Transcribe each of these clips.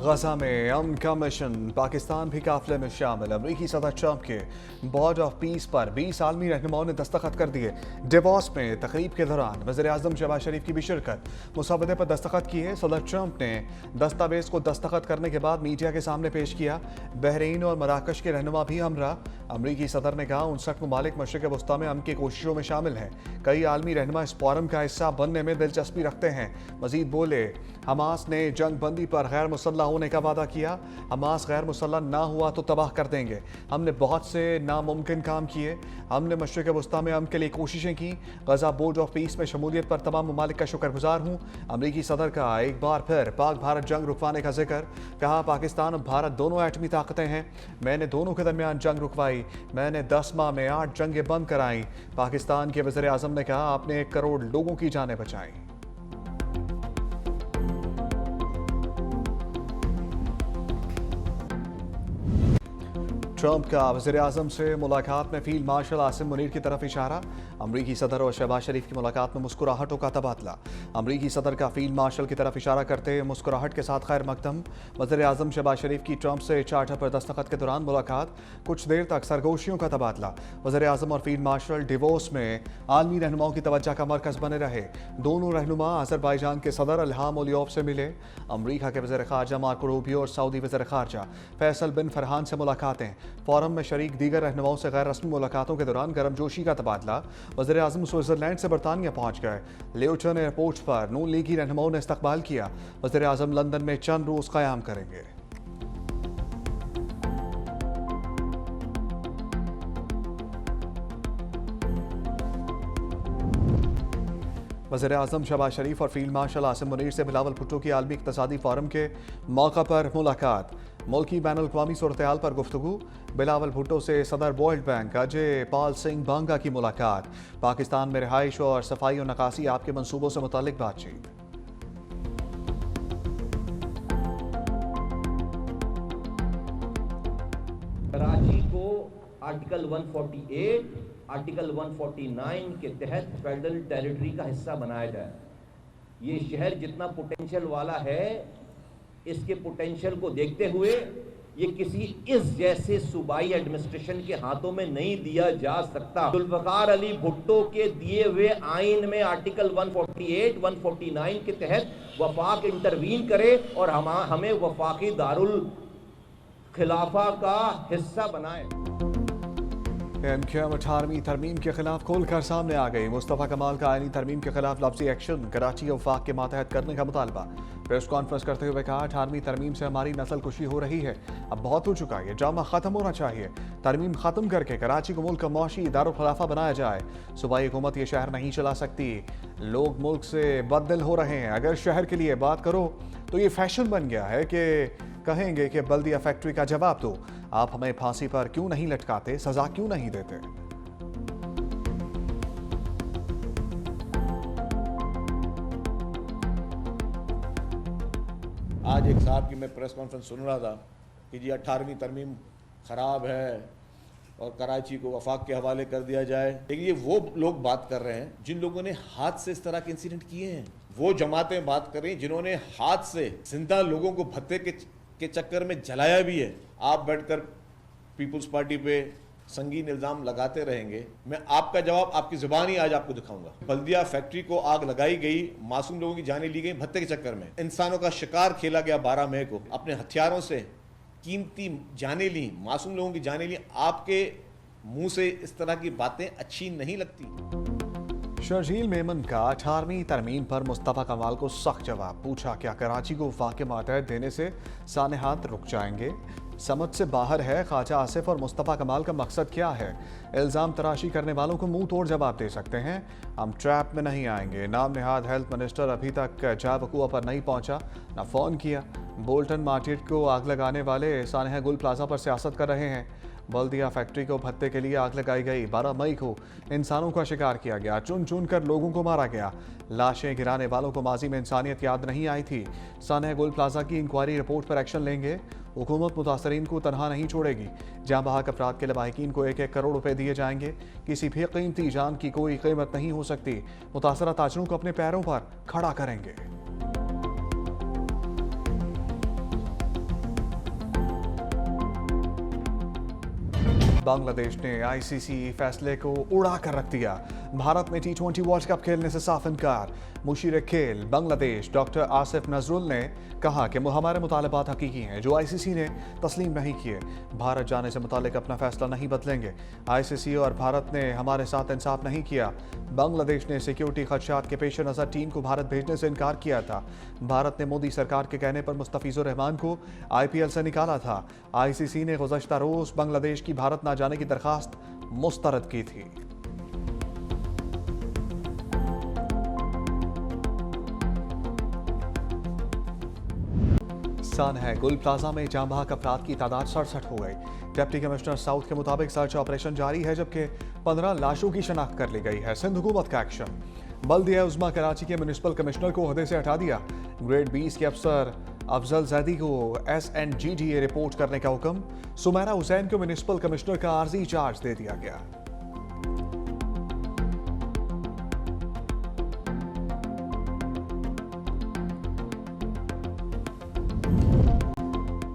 गजा में अमन का मिशन, पाकिस्तान भी काफिले में शामिल। अमरीकी सदर ट्रंप के बॉर्ड ऑफ पीस पर 20 आलमी रहनुमाओं ने दस्तखत कर दिए। डिवोर्स में तकरीब के दौरान वज़ीर-ए-आज़म शहबाज शरीफ की भी शिरकत। मुसावदे पर दस्तखत किए। सदर ट्रंप ने दस्तावेज को दस्तखत करने के बाद मीडिया के सामने पेश किया। बहरीन और मराकश के रहनुमा भी हमरा। अमरीकी सदर ने कहा 59 ममालिक मशरिक़ वस्ता में अमन की कोशिशों में शामिल हैं। कई आलमी रहनुमा इस फोरम का हिस्सा बनने में दिलचस्पी रखते हैं। मजीद बोले, हमास ने जंग बंदी पर गैर मुसल्लह होने का वादा किया। हमास गैर मुसल्लह ना हुआ तो तबाह कर देंगे। हमने बहुत से नामुमकिन काम किए। हमने मशरिक़ वस्ता में अमन के लिए कोशिशें की। गजा बोर्ड ऑफ पीस में शमूलियत पर तमाम ममालिक का शुक्रगुजार हूँ। अमरीकी सदर का एक बार फिर पाक भारत जंग रुकवाने का जिक्र। कहा पाकिस्तान और भारत दोनों एटमी ताकतें हैं। मैंने दोनों के दरमियान जंग रुकवाई। मैंने 10 माह में 8 जंगें बंद कराई। पाकिस्तान के वज़ीर-ए-आज़म ने कहा आपने 1 करोड़ लोगों की जानें बचाई। ट्रंप का वज़ीर-ए-आज़म से मुलाकात में फील्ड मार्शल आसिम मुनीर की तरफ इशारा। अमरीकी सदर और शहबाज शरीफ की मुलाकात में मुस्कुराहटों का तबादला। अमरीकी सदर का फील्ड मार्शल की तरफ इशारा करते हुए मुस्कुराहट के साथ खैर मकदम। वज़ीर-ए-आज़म शहबाज शरीफ की ट्रंप से चार्टर पर दस्तखत के दौरान मुलाकात। कुछ देर तक सरगोशियों का तबादला। वज़ीर-ए-आज़म और फील्ड मार्शल डिवोर्स में आलमी रहनुमाओं की तवज्जो का मरकज़ बने रहे। दोनों रहनुमा अज़रबैजान के सदर इल्हाम अलियोव से मिले। अमरीका के वज़ीर ख़ारजा मार्को रूबियो और सऊदी वज़ीर ख़ारजा फैसल बिन फरहान से मुलाकातें। फोरम में शरीक दीगर रहनुमाओं से गैर रस्मी मुलाकातों के दौरान गर्मजोशी का तबादला। वज़ीर-ए-आज़म स्विट्ज़रलैंड से बरतानिया पहुंच गए। ल्यूटन एयरपोर्ट पर नून लीगी रहनुमाओं ने इस्तकबाल किया। वज़ीर-ए-आज़म लंदन में चंद रोज़ क़याम करेंगे। वज़ीर-ए-आज़म शहबाज शरीफ और फील्ड मार्शल आसिम मुनीर से बिलावल भुट्टो की आलमी इक़्तिसादी फोरम के मौका पर मुलाकात। मुल्की बैनुल अक़वामी सूरत-ए-हाल पर गुफ्तगू। बिलावल भुट्टो से सदर वर्ल्ड बैंक अजय पाल सिंह बांगा की मुलाकात। पाकिस्तान में रिहाइश और सफाई और नकासी आपके मनसूबों से मुताल्लिक बातचीत। कराची को आर्टिकल 148, आर्टिकल 149 के तहत फेडरल टेरिटरी का हिस्सा बनाया जाए। ये शहर जितना पोटेंशियल वाला है, इसके पोटेंशियल को देखते हुए ये किसी इस जैसे सूबाई एडमिनिस्ट्रेशन के हाथों में नहीं दिया जा सकता। जुल्फ़िकार अली भुट्टो के दिए हुए आइन में आर्टिकल 148, 149 के तहत वफाक इंटरवीन करे और हमें वफाकी दारुल खिलाफा का हिस्सा बनाए। एमक्यूएम 18वीं तरमीम के खिलाफ खोलकर सामने आ गई। मुस्तफ़ा कमाल का आईनी तरमीम के खिलाफ लफ्ज़ी एक्शन। कराची वफाक के मातहत करने का मुतालबा। प्रेस कॉन्फ्रेंस करते हुए कहा 18वीं तरमीम से हमारी नस्ल कुशी हो रही है। अब बहुत हो चुका है, ये ड्रामा खत्म होना चाहिए। तरमीम खत्म करके कराची को मुल्क का मुआशी दारुल खिलाफा बनाया जाए। सूबाई हुकूमत ये शहर नहीं चला सकती। लोग मुल्क से बददिल हो रहे हैं। अगर शहर के लिए बात करो तो ये फैशन बन गया है कि कहेंगे कि बल्दिया फैक्ट्री का जवाब दो। आप हमें फांसी पर क्यों नहीं लटकाते, सजा क्यों नहीं देते? आज एक साहब की मैं प्रेस कॉन्फ्रेंस सुन रहा था कि जी 18वीं तरमीम ख़राब है और कराची को वफाक के हवाले कर दिया जाए। लेकिन ये वो लोग बात कर रहे हैं जिन लोगों ने हाथ से इस तरह के इंसिडेंट किए हैं। वो जमातें बात कर रही हैं जिन्होंने हाथ से जिंदा लोगों को भत्ते के चक्कर में जलाया भी है। आप बैठकर पीपुल्स पार्टी पे संगीन इल्ज़ाम लगाते रहेंगे। मैं आपका जवाब आपकी ज़ुबान ही आज आपको दिखाऊंगा। बल्दिया फैक्ट्री को आग लगाई गई, मासूम लोगों की जानें ली गई भत्ते के चक्कर में। इंसानों का शिकार खेला गया 12 मई को। अपने हथियारों से कीमती जानें ली, मासूम लोगों की जानें ली। आपके मुंह से इस तरह की बातें अच्छी नहीं लगती। शर्जील मेमन का 18वीं तरमीम पर मुस्तफ़ा कमाल को सख्त जवाब। पूछा क्या कराची को वफाक के मातहत देने से सानेहात रुक जाएंगे? समझ से बाहर है ख्वाजा आसिफ और मुस्तफ़ा कमाल का मकसद क्या है। इल्ज़ाम तराशी करने वालों को मुंह तोड़ जवाब दे सकते हैं। हम ट्रैप में नहीं आएंगे। नाम निहाद हेल्थ मिनिस्टर अभी तक जा वकूआ पर नहीं पहुंचा, न फ़ोन किया। बोल्टन मार्केट को आग लगाने वाले सानेहा गुल प्लाजा पर सियासत कर रहे हैं। बल्दिया फैक्ट्री को भत्ते के लिए आग लगाई गई। 12 मई को इंसानों का शिकार किया गया। चुन चुन कर लोगों को मारा गया। लाशें गिराने वालों को माजी में इंसानियत याद नहीं आई थी। सानेहा गुल प्लाजा की इंक्वायरी रिपोर्ट पर एक्शन लेंगे। हुकूमत मुतासरीन को तनहा नहीं छोड़ेगी। जाँ बहक अफराद के लवाहिकीन को 1-1 करोड़ रुपए दिए जाएंगे। किसी भी कीमती जान की कोई कीमत नहीं हो सकती। मुतासरा ताजरों को अपने पैरों पर खड़ा करेंगे। बांग्लादेश ने आईसीसी फैसले को उड़ा कर रख दिया। भारत में T20 वर्ल्ड कप खेलने से साफ इनकार। मुशीर खेल बांग्लादेश डॉक्टर आसिफ नजरुल ने कहा कि हमारे मुतालबात हकीकी हैं जो आईसीसी ने तस्लीम नहीं किए। भारत जाने से मुतालिक अपना फैसला नहीं बदलेंगे। आईसीसी और भारत ने हमारे साथ इंसाफ नहीं किया। बांग्लादेश ने सिक्योरिटी खदशात के पेश नज़र टीम को भारत भेजने से इनकार किया था। भारत ने मोदी सरकार के कहने पर मुस्तफिजुर रहमान को IPL से निकाला था। आईसीसी ने गुज़श्ता रोज बांग्लादेश की भारत ना जाने की दरखास्त मुस्तरद की थी। सन है गुल प्लाजा में जाम बहक अफराद की तादाद 67 हो गई। डिप्टी कमिश्नर साउथ के मुताबिक सर्च ऑपरेशन जारी है, जबकि 15 लाशों की शनाख्त कर ली गई है। सिंध हुकूमत का एक्शन। बल्दिया उज़्मा कराची के म्युनिसिपल कमिश्नर को ओहदे से हटा दिया। ग्रेड 20 के अफसर अफजल जैदी को SNGDA रिपोर्ट करने का हुक्म। सुमैरा हुसैन को म्युनिसिपल कमिश्नर का आर्जी चार्ज दे दिया गया।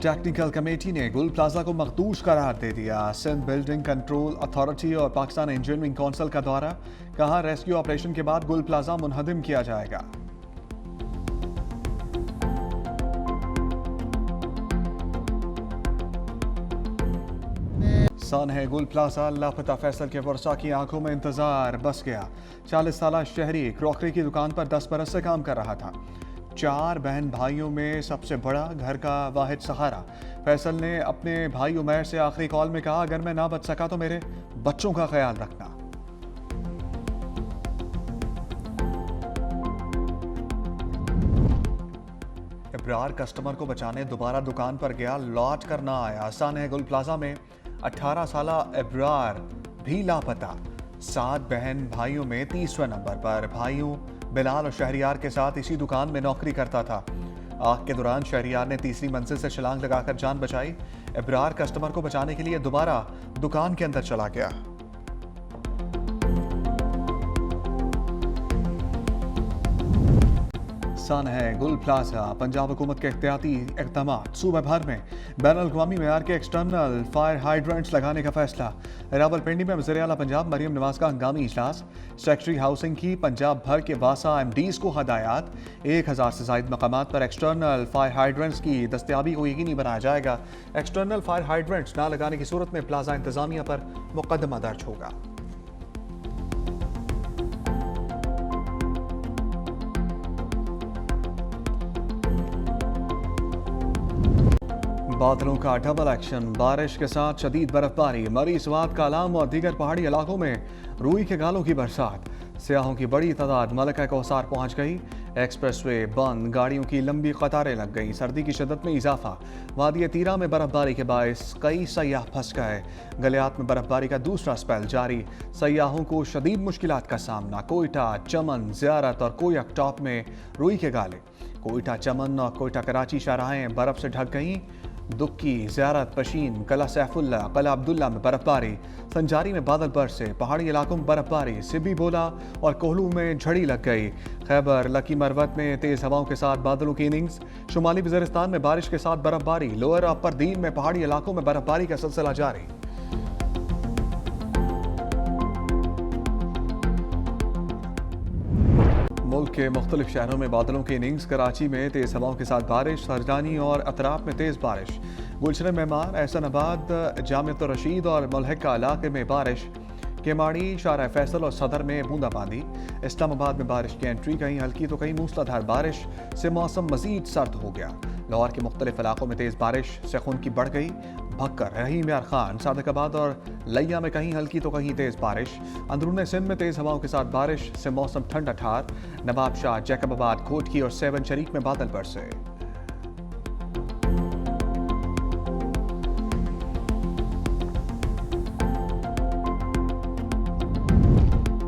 टेक्निकल कमेटी ने गुल प्लाजा को मखदूश करार दे दिया। सिंध बिल्डिंग कंट्रोल अथॉरिटी और पाकिस्तान इंजीनियरिंग काउंसिल का दौरा। कहा रेस्क्यू ऑपरेशन के बाद गुल प्लाजा मुनहदिम किया जाएगा। सन है गुल प्लाजा लापता फैसल के वर्षा की आंखों में इंतजार बस गया। 40 साल शहरी क्रॉकरी की दुकान पर 10 बरस से काम कर रहा था। 4 बहन भाइयों में सबसे बड़ा, घर का वाहिद सहारा। फैसल ने अपने भाई उमैर से आखिरी कॉल में कहा, अगर मैं ना बच सका तो मेरे बच्चों का ख्याल रखना। इब्रार कस्टमर को बचाने दोबारा दुकान पर गया, लौट कर ना आया। सन है गुल प्लाजा में 18 साल इब्रार भी लापता। 7 बहन भाइयों में 30वें नंबर पर। भाइयों बिलाल और शहरियार के साथ इसी दुकान में नौकरी करता था। आग के दौरान शहरियार ने तीसरी मंजिल से छलांग लगाकर जान बचाई। इब्रार कस्टमर को बचाने के लिए दोबारा दुकान के अंदर चला गया। सन है गुल प्लाजा पंजाब हुकूमत के एहतियाती इक़दाम। सूबे भर में बैनुल-अक़वामी मेयार के एक्सटर्नल फायर हाइड्रेंट्स लगाने का फैसला। रावलपिंडी में वज़ीर आला पंजाब मरियम नवाज का हंगामी इजलास। सेक्रेटरी हाउसिंग की पंजाब भर के वासा MDs को हदायत। 1000 से ज़ायद मकामात पर एक्सटर्नल फायर हाइड्रेंट्स की दस्तयाबी को यकीनी बनाया जाएगा। एक्सटर्नल फायर हाइड्रेंट्स ना लगाने की सूरत में प्लाजा इंतजामिया पर मुकदमा दर्ज होगा। बादलों का डबल एक्शन। बारिश के साथ शदीद बर्फबारी। मरी स्वात कालाम और दीगर पहाड़ी इलाकों में रूई के गालों की बरसात। सियाहों की बड़ी तादाद मलका कौसार पहुंच गई। एक्सप्रेसवे बंद, गाड़ियों की लंबी कतारें लग गई। सर्दी की शिद्दत में इजाफा। वादी तीरा में बर्फबारी के बायस कई सयाह फंस गए। गलियात में बर्फबारी का दूसरा स्पेल जारी। सयाहों को शदीद मुश्किलात का सामना। कोयटा, चमन, ज़ियारत और कोयक टॉप में रूई के गाले। कोयटा, चमन और कोयटा कराची शाहराहें बर्फ से ढक गईं। दुक्की, ज़ियारत, पशीन, कला सैफुल्ला, कला अब्दुल्ला में बर्फबारी। संजारी में बादल बरसे। पहाड़ी इलाकों में बर्फबारी। सिब्बी बोला और कोहलू में झड़ी लग गई। खैबर, लकी मरवत में तेज़ हवाओं के साथ बादलों की इनिंग्स। शुमाली वज़ीरिस्तान में बारिश के साथ बर्फबारी। लोअर अपर दीन में पहाड़ी इलाकों में बर्फबारी का सिलसिला जारी। मुल्क के मुख्तलिफ शहरों में बादलों की इनिंग्स। कराची में तेज़ हवाओं के साथ बारिश। सरजानी और अतराफ में तेज़ बारिश। गुलशन मेहमान, एहसनाबाद, जामियत रशीद और मुल्हिका इलाके में बारिश। केमाड़ी, शारा फैसल और सदर में बूंदाबांदी। इस्लामाबाद में बारिश की एंट्री, कहीं हल्की तो कहीं मूसलाधार बारिश से मौसम मजीद सर्द हो गया। लाहौर के मुख्तलिफ इलाकों में तेज़ बारिश से खुनकी बढ़ गई। भक्कर, रहीम यार खान, सादकाबाद और लिया में कहीं हल्की तो कहीं तेज़ बारिश। अंदरूनी सिंध में तेज़ हवाओं के साथ बारिश से मौसम ठंडा ठार। नवाबशाह, जैकबाबाद, खोटकी और सेवन शरीक में बादल बरसे।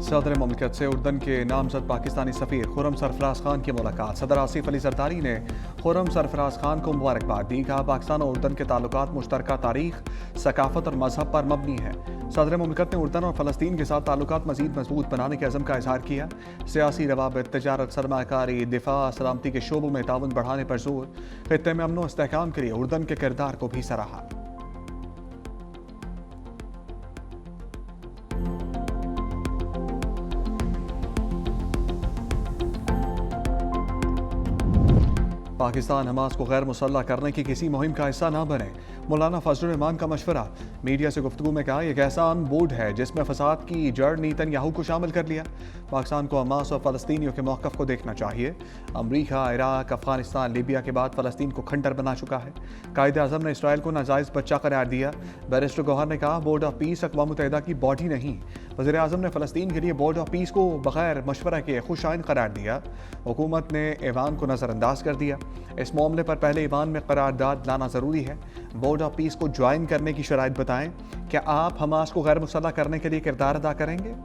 सदर मुमलिकत से उर्दन के नामजद पाकिस्तानी सफ़ीर खुर्रम सरफराज खान की मुलाकात। सदर आसिफ अली जरदारी ने खुर्रम सरफराज खान को मुबारकबाद दी। कहा पाकिस्तान और उर्दन के ताल्लुकात मुश्तरका तारीख, सकाफत और मजहब पर मबनी है। सदर मुमलिकत ने उर्दन और फ़लस्तीन के साथ ताल्लुकात मज़ीद मजबूत बनाने के अज़म का इजहार किया। सियासी रवाबित, तिजारत, सरमाकारी, दिफा, सलामती के शोबों में ताउन बढ़ाने पर जोर। खित्ते में अमन व इस्तेहकाम के लिए उर्दन के किरदार को भी सराहा। पाकिस्तान हमास को गैर मुसल्लह करने की किसी मुहिम का हिस्सा ना बने, मौलाना फजल रहमान का मशवरा। मीडिया से गुफ्तगू में कहा, यह ऐसा बोर्ड है जिसमें फसाद की जड़ नेतन्याहू को शामिल कर लिया। पाकिस्तान को हमास और फ़लस्तीनियों के मौक़िफ़ को देखना चाहिए। अमरीका, इराक, अफगानिस्तान, लीबिया के बाद फ़लस्तीन को खंडर बना चुका है। कायदे-आज़म ने इसराइल को नाजायज़ बच्चा करार दिया। बैरिस्टर गौहर ने कहा, बोर्ड ऑफ पीस अक़वाम मुत्तहिदा की बॉडी नहीं। वज़ीर-ए-आज़म ने फ़लस्तीन के लिए बोर्ड ऑफ पीस को बग़ैर मशवरा के खुशाइन करार दिया। हुकूमत ने ईवान को नज़रअंदाज कर दिया। इस मामले पर पहले ईवान में करारदाद लाना ज़रूरी है। बोर्ड ऑफ पीस को ज्वाइन करने की शराइत बताएं। क्या आप हमास को गैर मुसल्लह करने के लिए किरदार अदा करेंगे?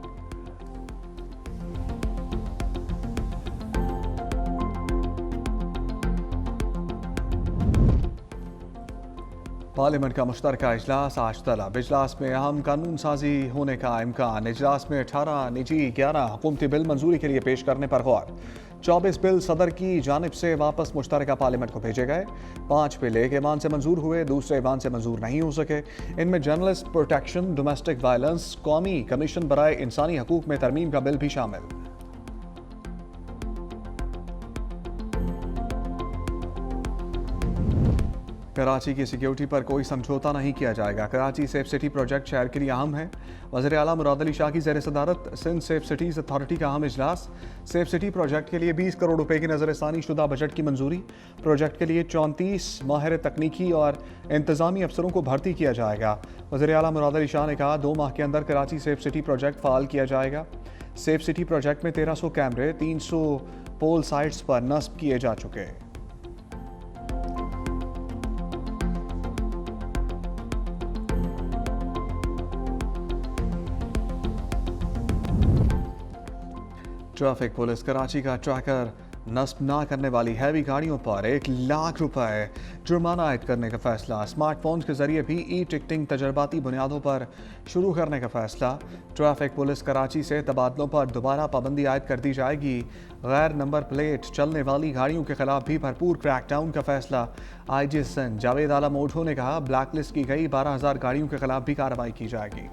पार्लियामेंट का मुश्तरका इजलास आज तलब। इजलास में अहम कानून साजी होने का इम्कान। इजलास में 18 निजी 11 हुकूमती बिल मंजूरी के लिए पेश करने पर गौर। 24 बिल सदर की जानिब से वापस मुश्तरका पार्लियामेंट को भेजे गए। 5 बिल एक ऐवान से मंजूर हुए, दूसरे ऐवान से मंजूर नहीं हो सके। इनमें जर्नलिस्ट प्रोटेक्शन, डोमेस्टिक वायलेंस, कौमी कमीशन बराए इंसानी हकूक में तरमीम का बिल भी शामिल। कराची की सिक्योरिटी पर कोई समझौता नहीं किया जाएगा। कराची सेफ सिटी प्रोजेक्ट शहर के लिए अहम है। वज़ीर आला मुराद अली शाह की ज़ेर सदारत सिंध सेफ सिटीज़ अथॉरिटी का अहम इजलास। सेफ सिटी प्रोजेक्ट के लिए 20 करोड़ रुपए की नज़रसानी शुदा बजट की मंजूरी। प्रोजेक्ट के लिए 34 माहिर तकनीकी और इंतज़ामी अफसरों को भर्ती किया जाएगा। वज़ीर आला मुराद अली शाह ने कहा, 2 माह के अंदर Karachi safe city project fall किया जाएगा। सेफ सिटी प्रोजेक्ट में 1300 कैमरे 300 पोल साइट्स पर नस्ब किए जा चुके हैं। ट्रैफिक पुलिस कराची का ट्रैकर नस्ब ना करने वाली हैवी गाड़ियों पर 1 लाख रुपए जुर्माना आयद करने का फैसला। स्मार्टफोन के जरिए भी ई टिकटिंग तजर्बाती बुनियादों पर शुरू करने का फैसला। ट्रैफिक पुलिस कराची से तबादलों पर दोबारा पाबंदी आयद कर दी जाएगी। गैर नंबर प्लेट चलने वाली गाड़ियों के खिलाफ भी भरपूर क्रैकडाउन का फैसला। IG सिंध जावेद आलम ओढो ने कहा, ब्लैक लिस्ट की गई 12,000 गाड़ियों के खिलाफ भी कार्रवाई की जाएगी।